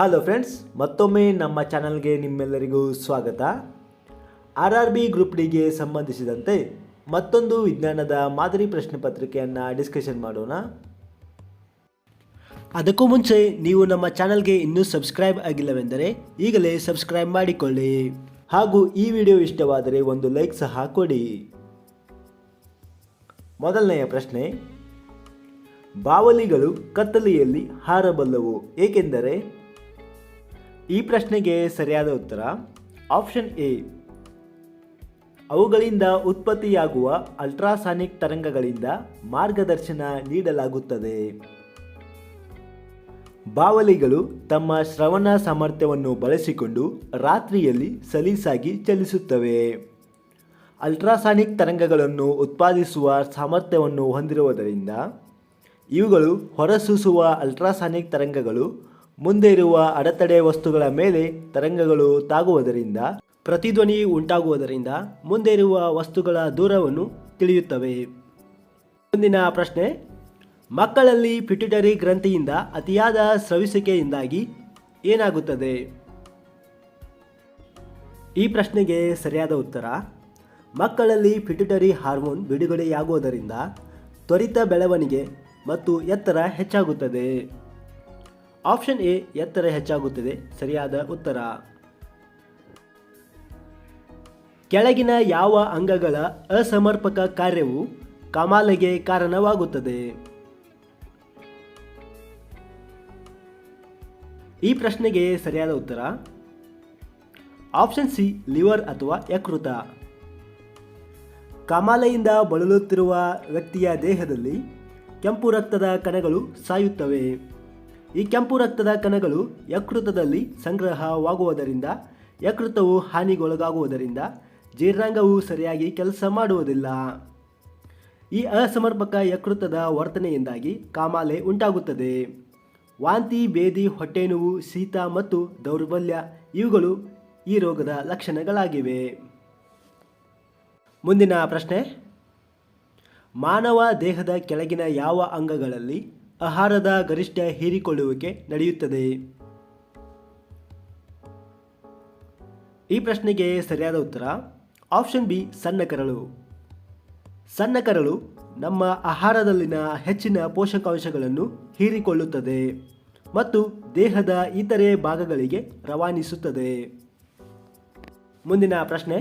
Hello friends, ಮತ್ತೊಮ್ಮೆ ನಮ್ಮ ಚಾನಲ್ಗೆ ನಿಮ್ಮೆಲ್ಲರಿಗೂ ಸ್ವಾಗತ. RRB ಗ್ರೂಪ್ ಡಿಗೆ ಸಂಬಂಧಿಸಿದಂತೆ ಮತ್ತೊಂದು ವಿಜ್ಞಾನದ ಮಾದರಿ ಪ್ರಶ್ನೆ ಪತ್ರಿಕೆಯನ್ನು ಡಿಸ್ಕಷನ್ ಮಾಡೋಣ. ಅದಕ್ಕೂ ಮುಂಚೆ ನೀವು ನಮ್ಮ ಚಾನಲ್ಗೆ ಇನ್ನೂ ಸಬ್ಸ್ಕ್ರೈಬ್ ಆಗಿಲ್ಲವೆಂದರೆ ಈಗಲೇ ಸಬ್ಸ್ಕ್ರೈಬ್ ಮಾಡಿಕೊಳ್ಳಿ ಹಾಗೂ ಈ ವಿಡಿಯೋ ಇಷ್ಟವಾದರೆ ಒಂದು ಲೈಕ್ ಸಹ ಕೊಡಿ. ಮೊದಲನೆಯ ಪ್ರಶ್ನೆ, ಬಾವಲಿಗಳು ಕತ್ತಲೆಯಲ್ಲಿ ಹಾರಬಲ್ಲವು ಏಕೆಂದರೆ? ಈ ಪ್ರಶ್ನೆಗೆ ಸರಿಯಾದ ಉತ್ತರ ಆಪ್ಷನ್ ಎ, ಅವುಗಳಿಂದ ಉತ್ಪತ್ತಿಯಾಗುವ ಅಲ್ಟ್ರಾಸಾನಿಕ್ ತರಂಗಗಳಿಂದ ಮಾರ್ಗದರ್ಶನ ನೀಡಲಾಗುತ್ತದೆ. ಬಾವಲಿಗಳು ತಮ್ಮ ಶ್ರವಣ ಸಾಮರ್ಥ್ಯವನ್ನು ಬಳಸಿಕೊಂಡು ರಾತ್ರಿಯಲ್ಲಿ ಸಲೀಸಾಗಿ ಚಲಿಸುತ್ತವೆ. ಅಲ್ಟ್ರಾಸಾನಿಕ್ ತರಂಗಗಳನ್ನು ಉತ್ಪಾದಿಸುವ ಸಾಮರ್ಥ್ಯವನ್ನು ಹೊಂದಿರುವುದರಿಂದ ಇವುಗಳು ಹೊರಸೂಸುವ ಅಲ್ಟ್ರಾಸಾನಿಕ್ ತರಂಗಗಳು ಮುಂದೆ ಇರುವ ಅಡೆತಡೆ ವಸ್ತುಗಳ ಮೇಲೆ ತರಂಗಗಳು ತಾಗುವುದರಿಂದ ಪ್ರತಿಧ್ವನಿ ಉಂಟಾಗುವುದರಿಂದ ಮುಂದೆ ಇರುವ ವಸ್ತುಗಳ ದೂರವನ್ನು ತಿಳಿಯುತ್ತವೆ. ಮುಂದಿನ ಪ್ರಶ್ನೆ, ಮಕ್ಕಳಲ್ಲಿ ಪಿಟ್ಯುಟರಿ ಗ್ರಂಥಿಯಿಂದ ಅತಿಯಾದ ಸ್ರವಿಸುವಿಕೆಯಿಂದಾಗಿ ಏನಾಗುತ್ತದೆ? ಈ ಪ್ರಶ್ನೆಗೆ ಸರಿಯಾದ ಉತ್ತರ ಮಕ್ಕಳಲ್ಲಿ ಪಿಟ್ಯುಟರಿ ಹಾರ್ಮೋನ್ ಬಿಡುಗಡೆಯಾಗುವುದರಿಂದ ತ್ವರಿತ ಬೆಳವಣಿಗೆ ಮತ್ತು ಎತ್ತರ ಹೆಚ್ಚಾಗುತ್ತದೆ. ಆಪ್ಷನ್ ಎ, ಎತ್ತರ ಹೆಚ್ಚಾಗುತ್ತದೆ ಸರಿಯಾದ ಉತ್ತರ. ಕೆಳಗಿನ ಯಾವ ಅಂಗಗಳ ಅಸಮರ್ಪಕ ಕಾರ್ಯವು ಕಾಮಾಲೆಗೆ ಕಾರಣವಾಗುತ್ತದೆ? ಈ ಪ್ರಶ್ನೆಗೆ ಸರಿಯಾದ ಉತ್ತರ ಆಪ್ಷನ್ ಸಿ, ಲಿವರ್ ಅಥವಾ ಯಕೃತ. ಕಾಮಾಲೆಯಿಂದ ಬಳಲುತ್ತಿರುವ ವ್ಯಕ್ತಿಯ ದೇಹದಲ್ಲಿ ಕೆಂಪು ರಕ್ತದ ಕಣಗಳು ಸಾಯುತ್ತವೆ. ಈ ಕೆಂಪು ರಕ್ತದ ಕಣಗಳು ಯಕೃತದಲ್ಲಿ ಸಂಗ್ರಹವಾಗುವುದರಿಂದ ಯಕೃತವು ಹಾನಿಗೊಳಗಾಗುವುದರಿಂದ ಜೀರ್ಣಾಂಗವು ಸರಿಯಾಗಿ ಕೆಲಸ ಮಾಡುವುದಿಲ್ಲ. ಈ ಅಸಮರ್ಪಕ ಯಕೃತದ ವರ್ತನೆಯಿಂದಾಗಿ ಕಾಮಾಲೆ ಉಂಟಾಗುತ್ತದೆ. ವಾಂತಿ, ಭೇದಿ, ಹೊಟ್ಟೆನೋವು, ಶೀತ ಮತ್ತು ದೌರ್ಬಲ್ಯ ಇವುಗಳು ಈ ರೋಗದ ಲಕ್ಷಣಗಳಾಗಿವೆ. ಮುಂದಿನ ಪ್ರಶ್ನೆ, ಮಾನವ ದೇಹದ ಕೆಳಗಿನ ಯಾವ ಅಂಗಗಳಲ್ಲಿ ಆಹಾರದ ಗರಿಷ್ಠ ಹೀರಿಕೊಳ್ಳುವಿಕೆ ನಡೆಯುತ್ತದೆ? ಈ ಪ್ರಶ್ನೆಗೆ ಸರಿಯಾದ ಉತ್ತರ ಆಪ್ಷನ್ ಬಿ, ಸಣ್ಣ ಕರಳು. ಸಣ್ಣ ಕರಳು ನಮ್ಮ ಆಹಾರದಲ್ಲಿನ ಹೆಚ್ಚಿನ ಪೋಷಕಾಂಶಗಳನ್ನು ಹೀರಿಕೊಳ್ಳುತ್ತದೆ ಮತ್ತು ದೇಹದ ಇತರೆ ಭಾಗಗಳಿಗೆ ರವಾನಿಸುತ್ತದೆ. ಮುಂದಿನ ಪ್ರಶ್ನೆ,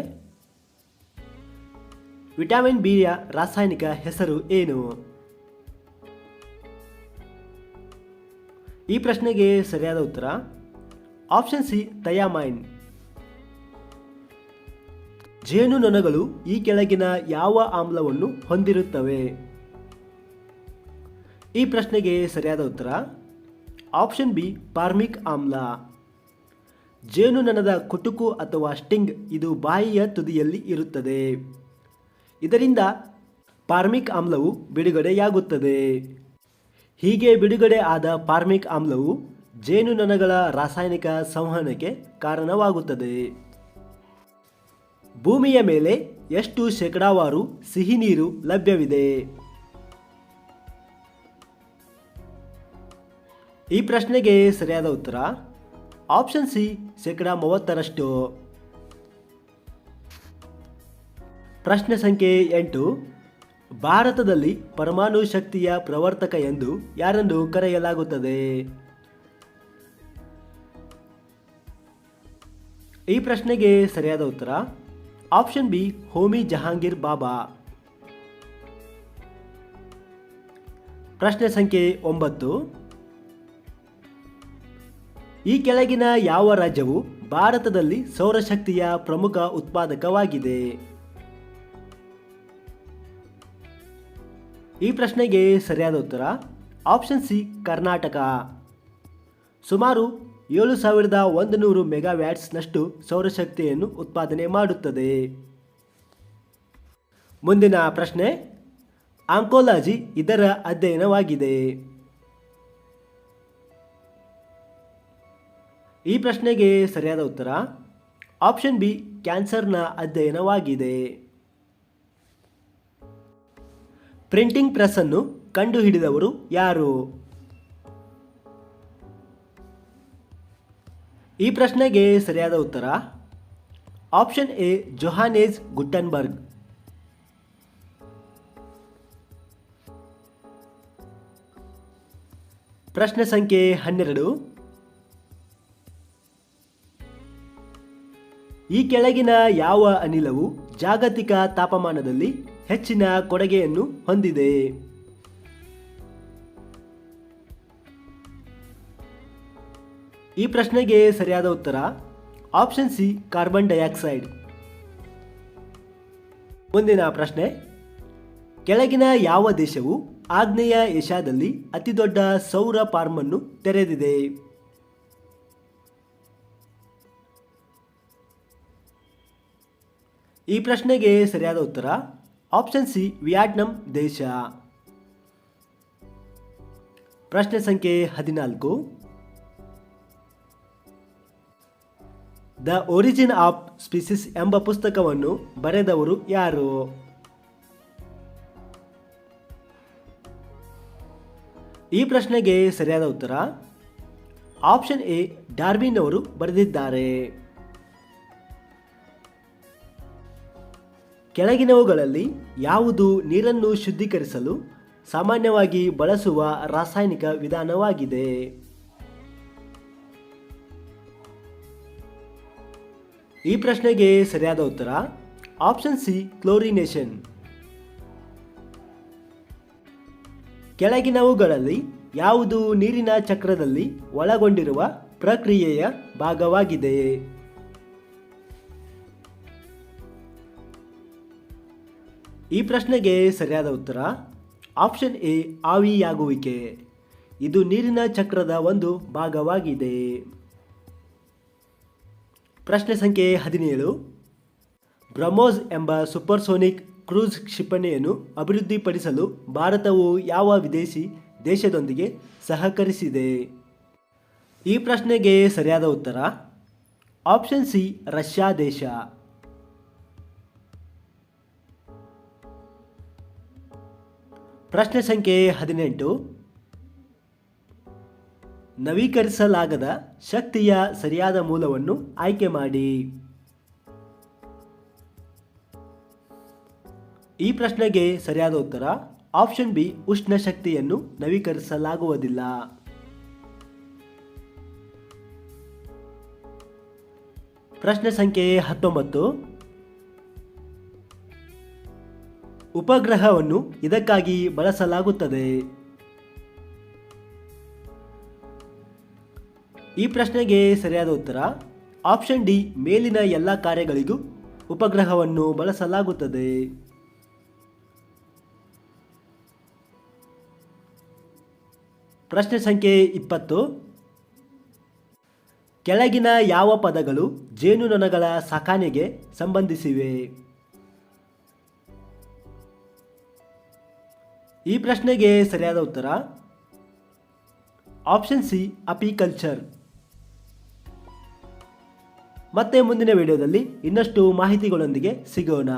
ವಿಟಮಿನ್ ಬಿ ಯ ರಾಸಾಯನಿಕ ಹೆಸರು ಏನು? ಈ ಪ್ರಶ್ನೆಗೆ ಸರಿಯಾದ ಉತ್ತರ ಆಪ್ಷನ್ ಸಿ, ಥಯಾಮೈನ್. ಜೇನುನೊಣಗಳು ಈ ಕೆಳಗಿನ ಯಾವ ಆಮ್ಲವನ್ನು ಹೊಂದಿರುತ್ತವೆ? ಈ ಪ್ರಶ್ನೆಗೆ ಸರಿಯಾದ ಉತ್ತರ ಆಪ್ಷನ್ ಬಿ, ಫಾರ್ಮಿಕ್ ಆಮ್ಲ. ಜೇನುನೊಣದ ಕುಟುಕು ಅಥವಾ ಸ್ಟಿಂಗ್ ಇದು ಬಾಯಿಯ ತುದಿಯಲ್ಲಿ ಇರುತ್ತದೆ. ಇದರಿಂದ ಫಾರ್ಮಿಕ್ ಆಮ್ಲವು ಬಿಡುಗಡೆಯಾಗುತ್ತದೆ. ಹೀಗೆ ಬಿಡುಗಡೆ ಆದ ಫಾರ್ಮಿಕ್ ಆಮ್ಲವು ಜೇನುನೊಣಗಳ ರಾಸಾಯನಿಕ ಸಂವಹನಕ್ಕೆ ಕಾರಣವಾಗುತ್ತದೆ. ಭೂಮಿಯ ಮೇಲೆ ಎಷ್ಟು ಶೇಕಡಾವಾರು ಸಿಹಿ ನೀರು ಲಭ್ಯವಿದೆ? ಈ ಪ್ರಶ್ನೆಗೆ ಸರಿಯಾದ ಉತ್ತರ ಆಪ್ಷನ್ ಸಿ, 30%. ಪ್ರಶ್ನೆ ಸಂಖ್ಯೆ 8, ಭಾರತದಲ್ಲಿ ಪರಮಾಣು ಶಕ್ತಿಯ ಪ್ರವರ್ತಕ ಎಂದು ಯಾರನ್ನು ಕರೆಯಲಾಗುತ್ತದೆ? ಈ ಪ್ರಶ್ನೆಗೆ ಸರಿಯಾದ ಉತ್ತರ ಆಪ್ಷನ್ ಬಿ, ಹೋಮಿ ಜಹಾಂಗೀರ್ ಬಾಬಾ. ಪ್ರಶ್ನೆ ಸಂಖ್ಯೆ 9, ಈ ಕೆಳಗಿನ ಯಾವ ರಾಜ್ಯವು ಭಾರತದಲ್ಲಿ ಸೌರಶಕ್ತಿಯ ಪ್ರಮುಖ ಉತ್ಪಾದಕವಾಗಿದೆ? ಈ ಪ್ರಶ್ನೆಗೆ ಸರಿಯಾದ ಉತ್ತರ ಆಪ್ಷನ್ ಸಿ, ಕರ್ನಾಟಕ. ಸುಮಾರು 7100 ಮೆಗಾವ್ಯಾಟ್ಸ್ನಷ್ಟು ಸೌರಶಕ್ತಿಯನ್ನು ಉತ್ಪಾದನೆ ಮಾಡುತ್ತದೆ. ಮುಂದಿನ ಪ್ರಶ್ನೆ, ಆಂಕೋಲಾಜಿ ಇದರ ಅಧ್ಯಯನವಾಗಿದೆ. ಈ ಪ್ರಶ್ನೆಗೆ ಸರಿಯಾದ ಉತ್ತರ ಆಪ್ಷನ್ ಬಿ, ಕ್ಯಾನ್ಸರ್ನ ಅಧ್ಯಯನವಾಗಿದೆ. ಪ್ರಿಂಟಿಂಗ್ ಪ್ರೆಸ್ ಅನ್ನು ಕಂಡುಹಿಡಿದವರು ಯಾರು? ಈ ಪ್ರಶ್ನೆಗೆ ಸರಿಯಾದ ಉತ್ತರ ಆಪ್ಷನ್ ಎ ಜೊಹಾನೆಸ್ ಗುಟನ್ಬರ್ಗ್. ಪ್ರಶ್ನೆ ಸಂಖ್ಯೆ 12. ಈ ಕೆಳಗಿನ ಯಾವ ಅನಿಲವು ಜಾಗತಿಕ ತಾಪಮಾನದಲ್ಲಿ ಹೆಚ್ಚಿನ ಕೊಡುಗೆಯನ್ನು ಹೊಂದಿದೆ? ಈ ಪ್ರಶ್ನೆಗೆ ಸರಿಯಾದ ಉತ್ತರ ಆಪ್ಷನ್ ಸಿ ಕಾರ್ಬನ್ ಡೈಆಕ್ಸೈಡ್. ಮುಂದಿನ ಪ್ರಶ್ನೆ, ಕೆಳಗಿನ ಯಾವ ದೇಶವು ಆಗ್ನೇಯ ಏಷ್ಯಾದಲ್ಲಿ ಅತಿದೊಡ್ಡ ಸೌರ ಫಾರ್ಮ್ ಅನ್ನು ತೆರೆದಿದೆ? ಈ ಪ್ರಶ್ನೆಗೆ ಸರಿಯಾದ ಉತ್ತರ ಆಪ್ಷನ್ ಸಿ ವಿಯೆಟ್ನಾಂ ದೇಶ. ಪ್ರಶ್ನೆ ಸಂಖ್ಯೆ 14. ದ ಒರಿಜಿನ್ ಆಫ್ ಸ್ಪೀಸಿಸ್ ಎಂಬ ಪುಸ್ತಕವನ್ನು ಬರೆದವರು ಯಾರು? ಈ ಪ್ರಶ್ನೆಗೆ ಸರಿಯಾದ ಉತ್ತರ ಆಪ್ಷನ್ ಎ ಡಾರ್ವಿನ್ ಅವರು ಬರೆದಿದ್ದಾರೆ. ಕೆಳಗಿನವುಗಳಲ್ಲಿ ಯಾವುದು ನೀರನ್ನು ಶುದ್ಧೀಕರಿಸಲು ಸಾಮಾನ್ಯವಾಗಿ ಬಳಸುವ ರಾಸಾಯನಿಕ ವಿಧಾನವಾಗಿದೆ? ಈ ಪ್ರಶ್ನೆಗೆ ಸರಿಯಾದ ಉತ್ತರ ಆಪ್ಷನ್ ಸಿ ಕ್ಲೋರಿನೇಷನ್. ಕೆಳಗಿನವುಗಳಲ್ಲಿ ಯಾವುದು ನೀರಿನ ಚಕ್ರದಲ್ಲಿ ಒಳಗೊಂಡಿರುವ ಪ್ರಕ್ರಿಯೆಯ ಭಾಗವಾಗಿದೆ? ಈ ಪ್ರಶ್ನೆಗೆ ಸರಿಯಾದ ಉತ್ತರ ಆಪ್ಷನ್ ಎ ಆವಿಯಾಗುವಿಕೆ. ಇದು ನೀರಿನ ಚಕ್ರದ ಒಂದು ಭಾಗವಾಗಿದೆ. ಪ್ರಶ್ನೆ ಸಂಖ್ಯೆ 17. ಬ್ರಹ್ಮೋಸ್ ಎಂಬ ಸೂಪರ್ಸೋನಿಕ್ ಕ್ರೂಸ್ ಕ್ಷಿಪಣಿಯನ್ನು ಅಭಿವೃದ್ಧಿಪಡಿಸಲು ಭಾರತವು ಯಾವ ವಿದೇಶಿ ದೇಶದೊಂದಿಗೆ ಸಹಕರಿಸಿದೆ? ಈ ಪ್ರಶ್ನೆಗೆ ಸರಿಯಾದ ಉತ್ತರ ಆಪ್ಷನ್ ಸಿ ರಷ್ಯಾ ದೇಶ. ಪ್ರಶ್ನೆ ಸಂಖ್ಯೆ 18. ನವೀಕರಿಸಲಾಗದ ಶಕ್ತಿಯ ಸರಿಯಾದ ಮೂಲವನ್ನು ಆಯ್ಕೆ ಮಾಡಿ. ಈ ಪ್ರಶ್ನೆಗೆ ಸರಿಯಾದ ಉತ್ತರ ಆಪ್ಷನ್ ಬಿ ಉಷ್ಣ ಶಕ್ತಿಯನ್ನು ನವೀಕರಿಸಲಾಗುವುದಿಲ್ಲ. ಪ್ರಶ್ನೆ ಸಂಖ್ಯೆ 19. ಉಪಗ್ರಹವನ್ನು ಇದಕ್ಕಾಗಿ ಬಳಸಲಾಗುತ್ತದೆ. ಈ ಪ್ರಶ್ನೆಗೆ ಸರಿಯಾದ ಉತ್ತರ ಆಪ್ಷನ್ ಡಿ ಮೇಲಿನ ಎಲ್ಲ ಕಾರ್ಯಗಳಿಗೂ ಉಪಗ್ರಹವನ್ನು ಬಳಸಲಾಗುತ್ತದೆ. ಪ್ರಶ್ನೆ ಸಂಖ್ಯೆ 20. ಕೆಳಗಿನ ಯಾವ ಪದಗಳು ಜೇನುನೊಣಗಳ ಸಾಕಣೆಗೆ ಸಂಬಂಧಿಸಿವೆ? ಈ ಪ್ರಶ್ನೆಗೆ ಸರಿಯಾದ ಉತ್ತರ ಆಪ್ಷನ್ ಸಿ ಅಪಿಕಲ್ಚರ್. ಮತ್ತೆ ಮುಂದಿನ ವಿಡಿಯೋದಲ್ಲಿ ಇನ್ನಷ್ಟು ಮಾಹಿತಿಗಳೊಂದಿಗೆ ಸಿಗೋಣ.